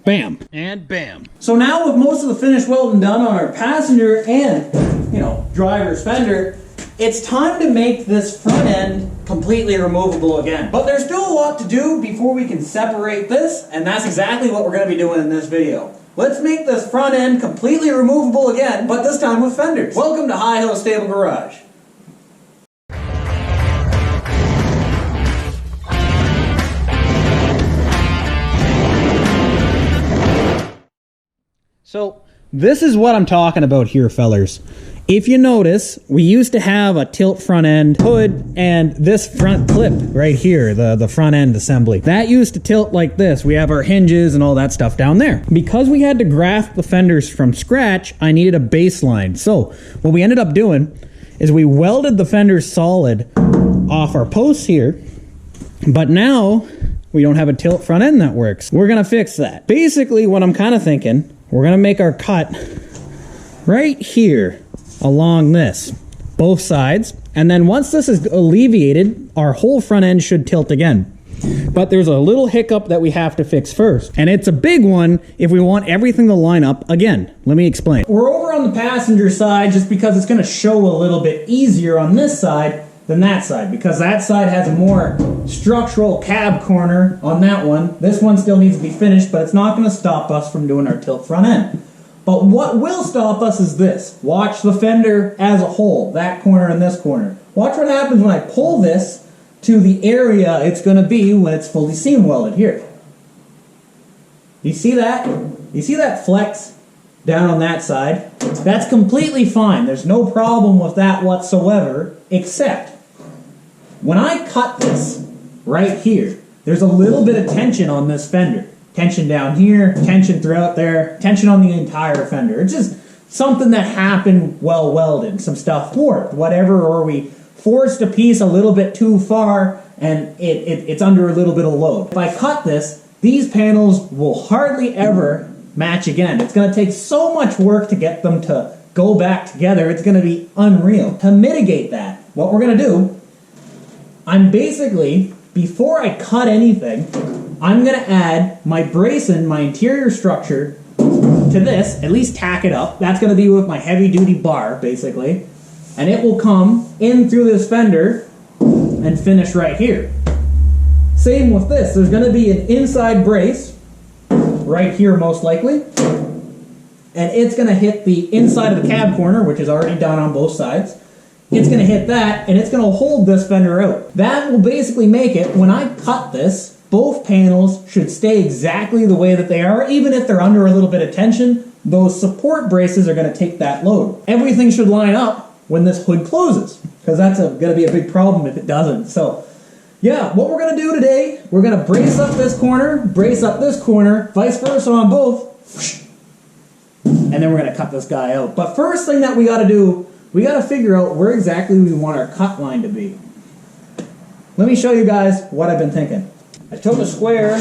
bam, and bam. So now with most of the finish welding done on our passenger and, driver's fender, it's time to make this front end completely removable again. But there's still a lot to do before we can separate this, and that's exactly what we're going to be doing in this video. Let's make this front end completely removable again, but this time with fenders. Welcome to High Hill Stable Garage. So this is what I'm talking about here, fellers. If you notice, we used to have a tilt front end hood and this front clip right here, the front end assembly. That used to tilt like this. We have our hinges and all that stuff down there. Because we had to graft the fenders from scratch, I needed a baseline. So what we ended up doing is we welded the fenders solid off our posts here, but now we don't have a tilt front end that works. We're gonna fix that. Basically, what I'm kind of thinking, we're gonna make our cut right here along this, both sides, and then once this is alleviated, our whole front end should tilt again. But there's a little hiccup that we have to fix first, and it's a big one if we want everything to line up again. Let me explain. We're over on the passenger side just because it's gonna show a little bit easier on this side than that side, because that side has a more structural cab corner on that one. This one still needs to be finished, but it's not going to stop us from doing our tilt front end. But what will stop us is this. Watch the fender as a whole, that corner and this corner. Watch what happens when I pull this to the area it's going to be when it's fully seam welded. Here. You see that? You see that flex down on that side? That's completely fine. There's no problem with that whatsoever, except when I cut this right here, there's a little bit of tension on this fender. Tension down here, tension throughout there, tension on the entire fender. It's just something that happened while welded. Some stuff warped, whatever, or we forced a piece a little bit too far and it's under a little bit of load. If I cut this, these panels will hardly ever match again. It's going to take so much work to get them to go back together. It's going to be unreal. To mitigate that, what we're going to do, I'm basically, before I cut anything, I'm going to add my bracing, my interior structure to this, at least tack it up. That's going to be with my heavy duty bar, basically. And it will come in through this fender and finish right here. Same with this. There's going to be an inside brace right here most likely, and it's going to hit the inside of the cab corner, which is already done on both sides. It's going to hit that, and it's going to hold this fender out. That will basically make it, when I cut this, both panels should stay exactly the way that they are. Even if they're under a little bit of tension, those support braces are going to take that load. Everything should line up when this hood closes, because that's going to be a big problem if it doesn't. So yeah, what we're going to do today, we're going to brace up this corner, brace up this corner, vice versa on both, and then we're going to cut this guy out. But first thing that we got to do, we got to figure out where exactly we want our cut line to be. Let me show you guys what I've been thinking. I took a square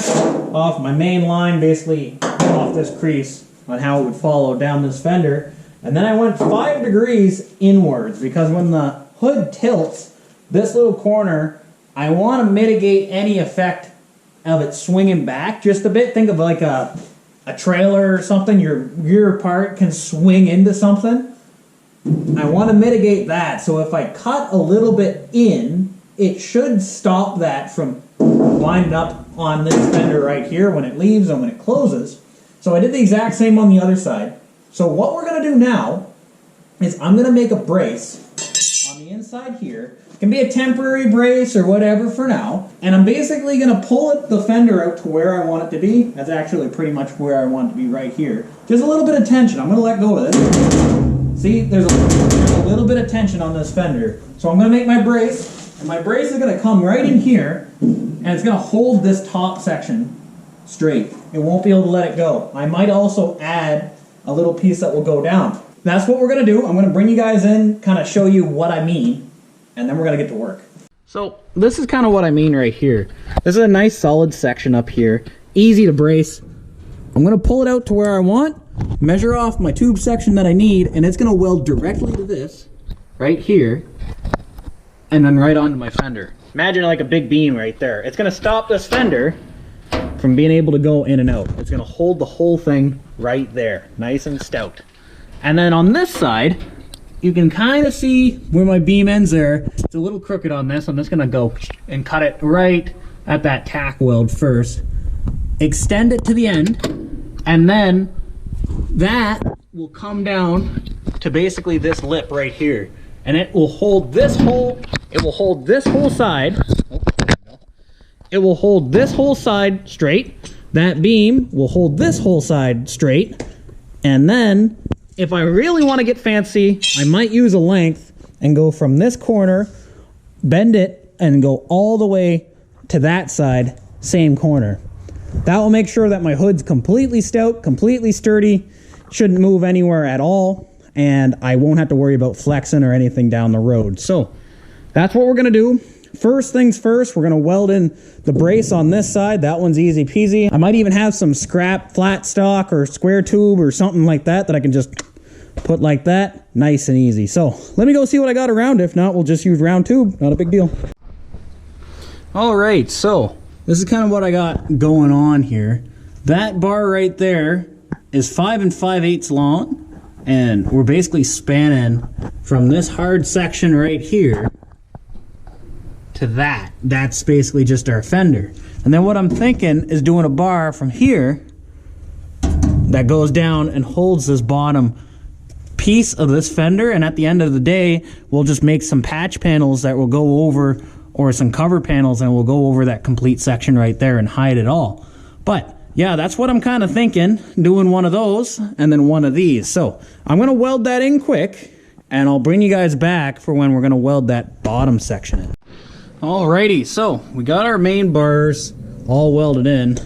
off my main line, basically off this crease on how it would follow down this fender, and then I went 5 degrees inwards, because when the hood tilts, this little corner, I want to mitigate any effect of it swinging back just a bit. Think of like a trailer or something. Your rear part can swing into something. I want to mitigate that. So if I cut a little bit in, it should stop that from winding up on this fender right here when it leaves and when it closes. So I did the exact same on the other side. So what we're going to do now is I'm going to make a brace on the inside here. It can be a temporary brace or whatever for now. And I'm basically going to pull the fender out to where I want it to be. That's actually pretty much where I want it to be right here. Just a little bit of tension. I'm going to let go of this. See, there's a little bit of tension on this fender. So I'm going to make my brace. And my brace is going to come right in here. And it's going to hold this top section straight. It won't be able to let it go. I might also add a little piece that will go down. That's what we're going to do. I'm going to bring you guys in, kind of show you what I mean, and then we're going to get to work. So this is kind of what I mean right here. This is a nice solid section up here, easy to brace. I'm going to pull it out to where I want, measure off my tube section that I need, and it's going to weld directly to this right here, and then right onto my fender. Imagine like a big beam right there. It's going to stop this fender from being able to go in and out. It's gonna hold the whole thing right there, nice and stout. And then on this side, you can kind of see where my beam ends there. It's a little crooked on this. I'm just gonna go and cut it right at that tack weld first. Extend it to the end, and then that will come down to basically this lip right here. And it will hold this whole, it will hold this whole side. It will hold this whole side straight. That beam will hold this whole side straight. And then, if I really want to get fancy, I might use a length and go from this corner, bend it, and go all the way to that side, same corner. That will make sure that my hood's completely stout, completely sturdy, shouldn't move anywhere at all, and I won't have to worry about flexing or anything down the road. So that's what we're gonna do. First things first, we're gonna weld in the brace on this side. That one's easy peasy. I might even have some scrap flat stock or square tube or something like that that I can just put like that, nice and easy. So let me go see what I got around. If not, we'll just use round tube, not a big deal. All right, so this is kind of what I got going on here. That bar right there is 5 5/8 long, and we're basically spanning from this hard section right here to that. That's basically just our fender. And then what I'm thinking is doing a bar from here that goes down and holds this bottom piece of this fender, and at the end of the day, we'll just make some patch panels that will go over, or some cover panels, and we'll go over that complete section right there and hide it all. But yeah, that's what I'm kind of thinking, doing one of those and then one of these. So I'm gonna weld that in quick, and I'll bring you guys back for when we're gonna weld that bottom section in. Alrighty, so we got our main bars all welded in.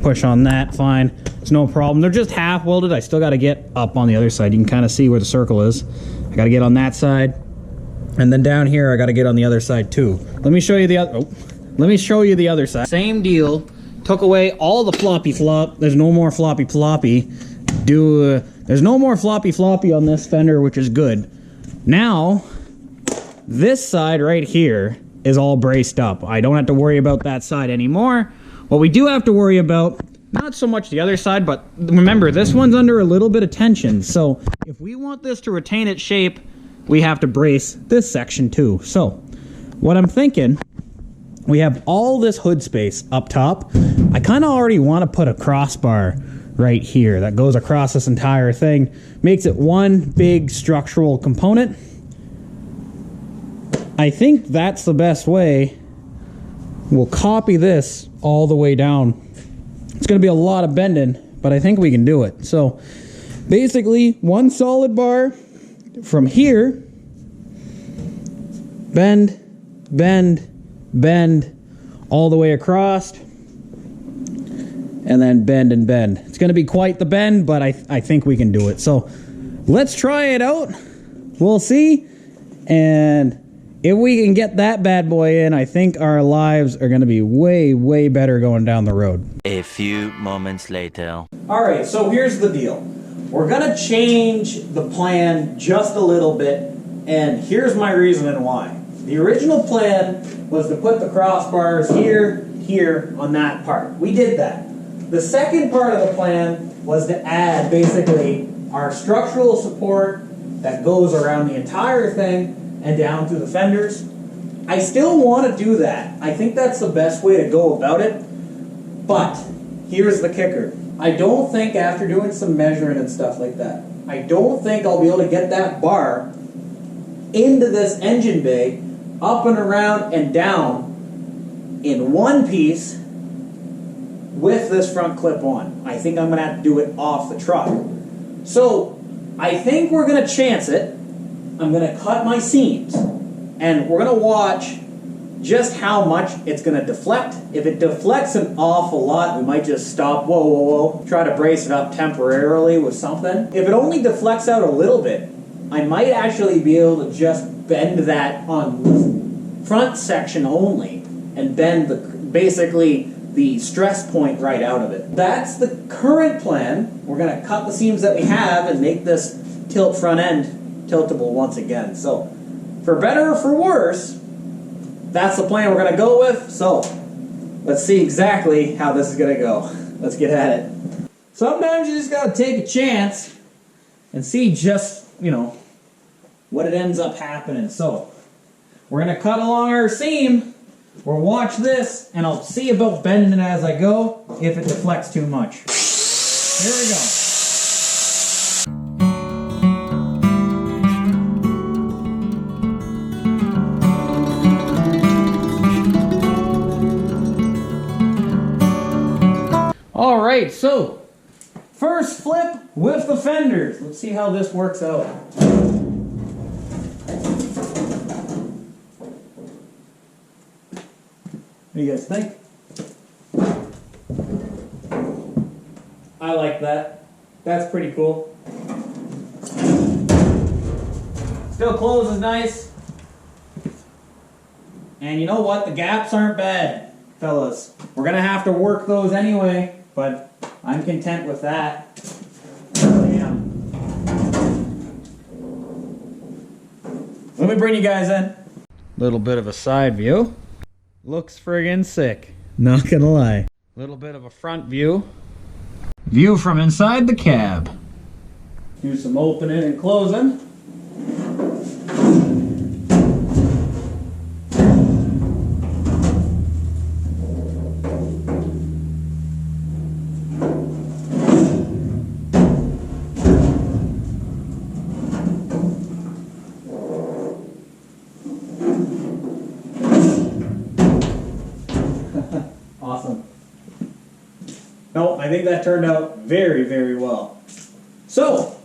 Push on that, fine. It's no problem. They're just half welded. I still gotta get up on the other side. You can kind of see where the circle is. I gotta get on that side. And then down here, I gotta get on the other side too. Let me show you the other, let me show you the other side. Same deal. Took away all the floppy flop. There's no more floppy floppy. There's no more floppy floppy on this fender, which is good. Now, this side right here is all braced up. I don't have to worry about that side anymore. What we do have to worry about, not so much the other side, but remember, this one's under a little bit of tension. So if we want this to retain its shape, we have to brace this section too. So what I'm thinking, we have all this hood space up top. I kind of already want to put a crossbar right here that goes across this entire thing. Makes it one big structural component. I think that's the best way. We'll copy this all the way down. It's going to be a lot of bending, but I think we can do it. So basically, one solid bar from here, bend, bend, bend, all the way across, and then bend and bend. It's going to be quite the bend, but I think we can do it. So let's try it out. We'll see. And if we can get that bad boy in, I think our lives are going to be way, way better going down the road. A few moments later. All right, so here's the deal. We're going to change the plan just a little bit, and here's my reasoning why. The original plan was to put the crossbars here on that part. We did that. The second part of the plan was to add basically our structural support that goes around the entire thing and down through the fenders. I still want to do that. I think that's the best way to go about it. But here's the kicker. I don't think, after doing some measuring and stuff like that, I don't think I'll be able to get that bar into this engine bay, up and around and down in one piece with this front clip on. I think I'm going to have to do it off the truck. So I think we're going to chance it. I'm going to cut my seams, and we're going to watch just how much it's going to deflect. If it deflects an awful lot, we might just stop, whoa, try to brace it up temporarily with something. If it only deflects out a little bit, I might actually be able to just bend that on the front section only and bend basically the stress point right out of it. That's the current plan. We're going to cut the seams that we have and make this tilt front end tiltable once again. So for better or for worse, that's the plan we're going to go with. So let's see exactly how this is gonna go. Let's get at it. Sometimes you just gotta take a chance and see just, you know, what it ends up happening. So, we're gonna cut along our seam. We'll watch this, and I'll see about bending it as I go if it deflects too much. Here we go. All right, so first flip with the fenders. Let's see how this works out. What do you guys think? I like that. That's pretty cool. Still closes nice. And you know what? The gaps aren't bad, fellas. We're gonna have to work those anyway, but I'm content with that. I really am. Let me bring you guys in. Little bit of a side view. Looks friggin' sick. Not gonna lie. Little bit of a front view. View from inside the cab. Do some opening and closing. Awesome. No, I think that turned out very, very well. So,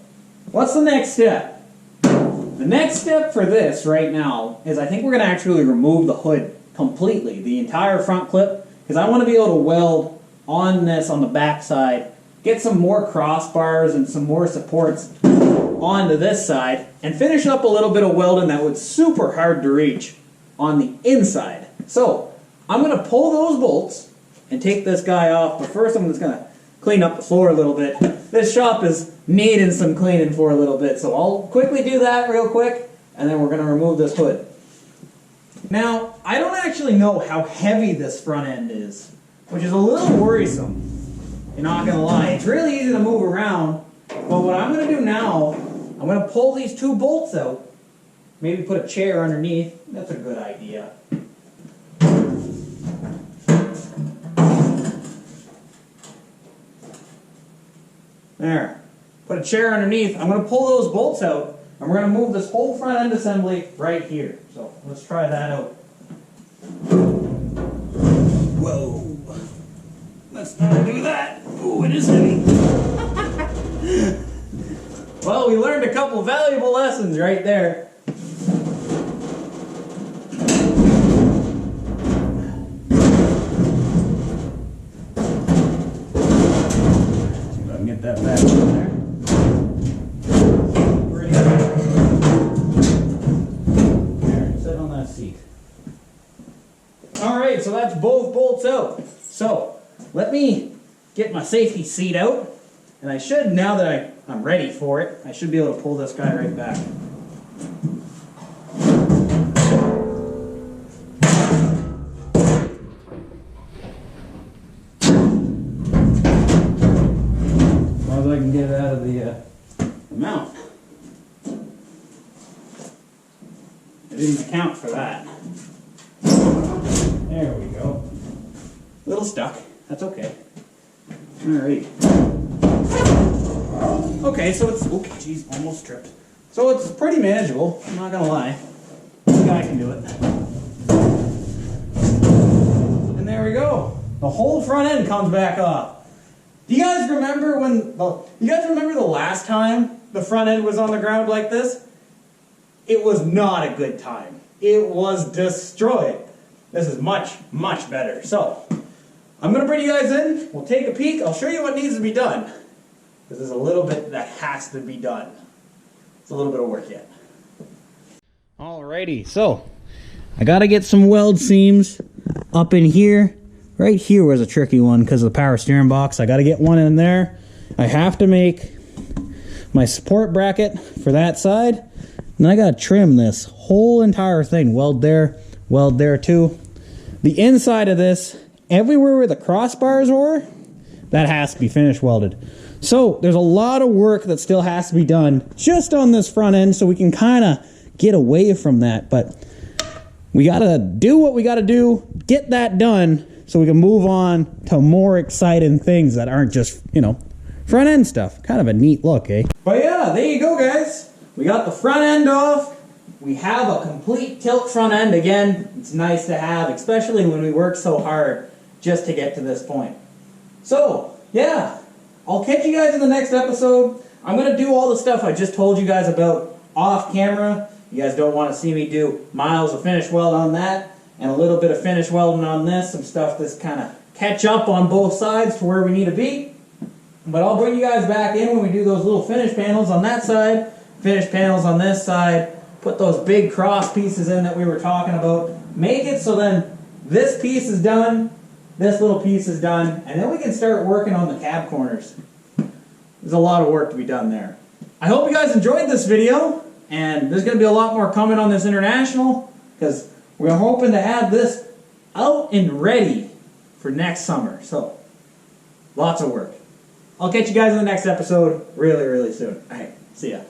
what's the next step? The next step for this right now is I think we're going to actually remove the hood completely, the entire front clip, because I want to be able to weld on this on the back side, get some more crossbars and some more supports onto this side, and finish up a little bit of welding that was super hard to reach on the inside. So, I'm going to pull those bolts and take this guy off, but first I'm just going to clean up the floor a little bit. This shop is needing some cleaning for a little bit, so I'll quickly do that real quick, and then we're going to remove this hood. Now, I don't actually know how heavy this front end is, which is a little worrisome. You're not going to lie. It's really easy to move around, but what I'm going to do now, I'm going to pull these two bolts out, maybe put a chair underneath. That's a good idea. There. Put a chair underneath. I'm going to pull those bolts out, and we're going to move this whole front end assembly right here. So let's try that out. Whoa. Let's not do that. Ooh, it is heavy. Well, we learned a couple valuable lessons right there. Get that back in there. There, sit on that seat. Alright, so that's both bolts out. So, let me get my safety seat out, and I should, now that I'm ready for it, I should be able to pull this guy right back. I can get it out of the mount. I didn't account for that. There we go. A little stuck. That's okay. Alright. Okay, so it's... Oh, geez, almost tripped. So it's pretty manageable. I'm not gonna lie. This guy can do it. And there we go. The whole front end comes back off. Do you guys remember the last time the front end was on the ground like this? It was not a good time. It was destroyed. This is much, much better. So, I'm going to bring you guys in. We'll take a peek. I'll show you what needs to be done. Because there's a little bit that has to be done. It's a little bit of work yet. Alrighty, so I got to get some weld seams up in here. Right here was a tricky one because of the power steering box. I got to get one in there. I have to make my support bracket for that side. And I got to trim this whole entire thing. Weld there too. The inside of this everywhere where the crossbars were, that has to be finish welded. So there's a lot of work that still has to be done just on this front end, so we can kind of get away from that. But we got to do what we got to do, get that done, so we can move on to more exciting things that aren't just, you know, front end stuff. Kind of a neat look, eh? But yeah, there you go, guys. We got the front end off. We have a complete tilt front end. Again, it's nice to have, especially when we work so hard just to get to this point. So, yeah, I'll catch you guys in the next episode. I'm going to do all the stuff I just told you guys about off camera. You guys don't want to see me do miles of finish weld on that, and a little bit of finish welding on this, some stuff that's kind of catch up on both sides to where we need to be. But I'll bring you guys back in when we do those little finish panels on that side, finish panels on this side, put those big cross pieces in that we were talking about, make it so then this piece is done, this little piece is done, and then we can start working on the cab corners. There's a lot of work to be done there. I hope you guys enjoyed this video, and there's going to be a lot more coming on this international, because we're hoping to have this out and ready for next summer. So, lots of work. I'll catch you guys in the next episode really, really soon. All right, see ya.